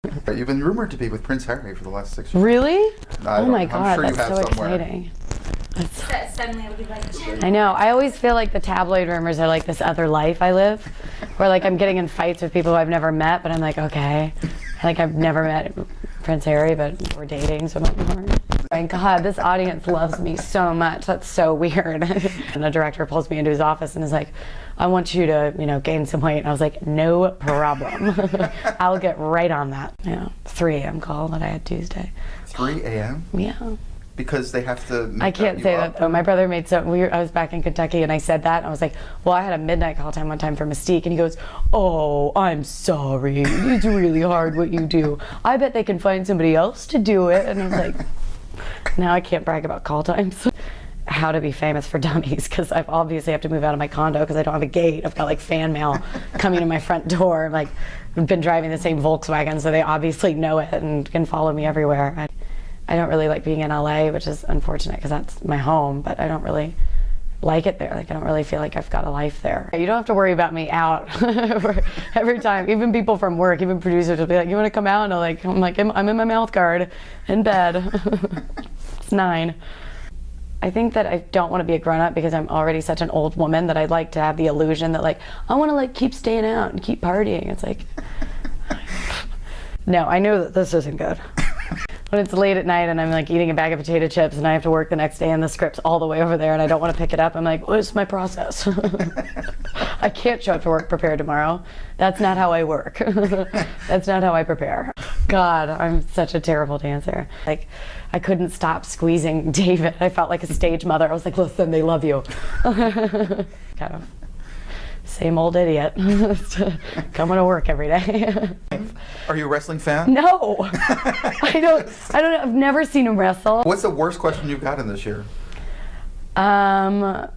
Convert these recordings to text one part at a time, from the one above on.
You've been rumored to be with Prince Harry for the last 6 years. Really? Oh my I'm God, sure you that's have so somewhere. exciting. Suddenly it'll be like, I know. I always feel like the tabloid rumors are like this other life I live, where like I'm getting in fights with people I've never met, but I'm like, okay. Like I've never met Prince Harry, but we're dating, so much more. Thank God, this audience loves me so much. That's so weird. And the director pulls me into his office and is like, I want you to, gain some weight. And I was like, no problem. I'll get right on that. 3 a.m. call that I had Tuesday. 3 a.m.? Yeah. Because they have to make I can't say that though. My brother made I was back in Kentucky and I said that and I was like, well, I had a midnight call time one time for Mystique, and he goes, oh, I'm sorry. It's really hard what you do. I bet they can find somebody else to do it. And I was like, now I can't brag about call times. How to be famous for dummies, because I obviously have to move out of my condo because I don't have a gate. I've got like fan mail coming to my front door. Like, I've been driving the same Volkswagen, so they obviously know it and can follow me everywhere. I don't really like being in LA, which is unfortunate because that's my home, but I don't really like it there. Like, I don't really feel like I've got a life there. You don't have to worry about me out every time. Even people from work, even producers will be like, you want to come out? And I'm like, I'm in my mouth guard in bed. It's 9. I think that I don't want to be a grown-up because I'm already such an old woman that I'd like to have the illusion that like, I want to like keep staying out and keep partying. It's like, no, I know that this isn't good. When it's late at night and I'm like eating a bag of potato chips and I have to work the next day and the script's all the way over there and I don't want to pick it up, I'm like, what's my process? I can't show up to work prepared tomorrow. That's not how I work. That's not how I prepare. God, I'm such a terrible dancer. Like, I couldn't stop squeezing David. I felt like a stage mother. I was like, listen, they love you. Kind of same old idiot. Coming to work every day. Are you a wrestling fan? No. I don't know. I've never seen him wrestle. What's the worst question you've gotten this year? Oh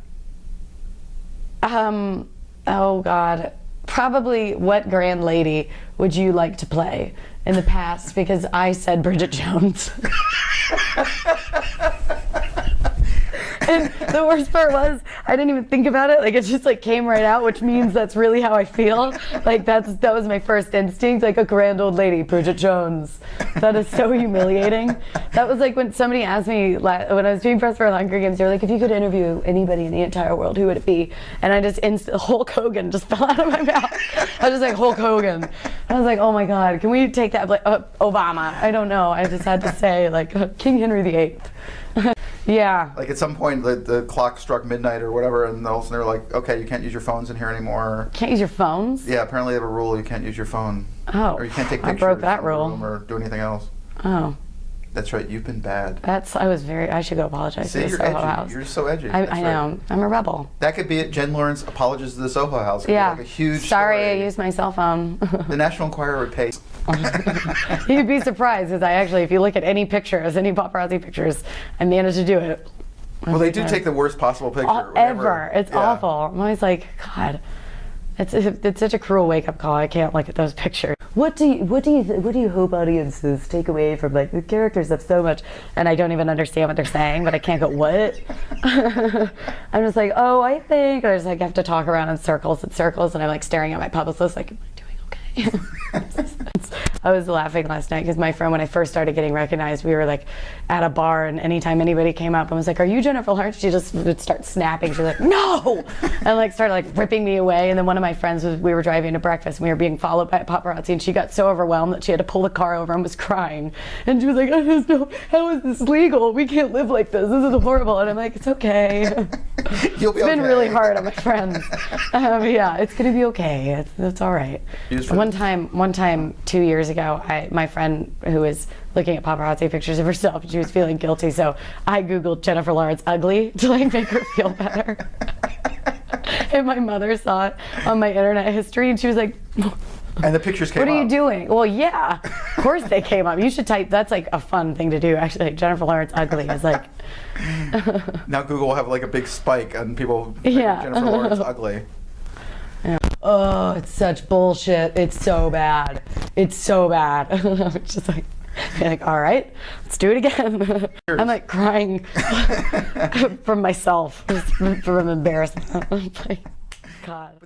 God. Probably what grand lady would you like to play in the past? Because I said Bridget Jones. And the worst part was, I didn't even think about it. Like, it just like came right out, which means that's really how I feel. Like, that was my first instinct, like a grand old lady, Bridget Jones. That is so humiliating. That was like when somebody asked me, when I was doing press for Hunger Games, they were like, if you could interview anybody in the entire world, who would it be? And I just, Hulk Hogan just fell out of my mouth. I was just like, Hulk Hogan. I was like, oh my God, can we take that, like, Obama? I don't know. I just had to say, like, King Henry VIII. Yeah. Like at some point the clock struck midnight or whatever, and all of a sudden they were like, okay, you can't use your phones in here anymore. Can't use your phones? Yeah, apparently they have a rule, you can't use your phone. Oh. Or you can't take pictures. I broke that in the rule. room or do anything else. Oh. That's right, you've been bad. I should go apologize See, to the you're Soho edgy. House. You're so edgy. I know. I'm a rebel. That could be it. Jen Lawrence apologizes to the Soho House. It'd Yeah. be like a huge Sorry, story. I used my cell phone. The National Enquirer would pay. You'd be surprised, because I actually, if you look at any pictures, any paparazzi pictures, I managed to do it. Well, they do take the worst possible picture. Ever. It's Yeah. awful. I'm always like, God, it's such a cruel wake-up call. I can't look at those pictures. What do you hope audiences take away from, like, the characters have so much, and I don't even understand what they're saying, but I can't go, what? I'm just like, oh, I think, I just like have to talk around in circles and circles, and I'm like staring at my publicist like, am I doing okay? I was laughing last night because my friend, when I first started getting recognized, we were like at a bar, and anytime anybody came up and was like, are you Jennifer Lawrence? She just would start snapping. She was like, no! And like started like ripping me away. And then one of my friends we were driving to breakfast and we were being followed by a paparazzi, and she got so overwhelmed that she had to pull the car over and was crying. And she was like, I just know, how is this legal? We can't live like this. This is horrible. And I'm like, it's okay. You'll be It's been okay. really hard on my friends. Yeah, it's gonna be okay. It's all right. One time 2 years ago, my friend who was looking at paparazzi pictures of herself, she was feeling guilty, so I Googled Jennifer Lawrence ugly to like make her feel better. And my mother saw it on my internet history, and she was like, and the pictures came up. what are you doing? Well, yeah, of course they came up. You should type, that's like a fun thing to do, actually. Like, Jennifer Lawrence ugly is like. Now Google will have like a big spike on people Yeah. Jennifer Lawrence ugly. Yeah. Oh, it's such bullshit. It's so bad. It's so bad. It's just like, all right, let's do it again. I'm like crying from myself, from embarrassment. Like, God.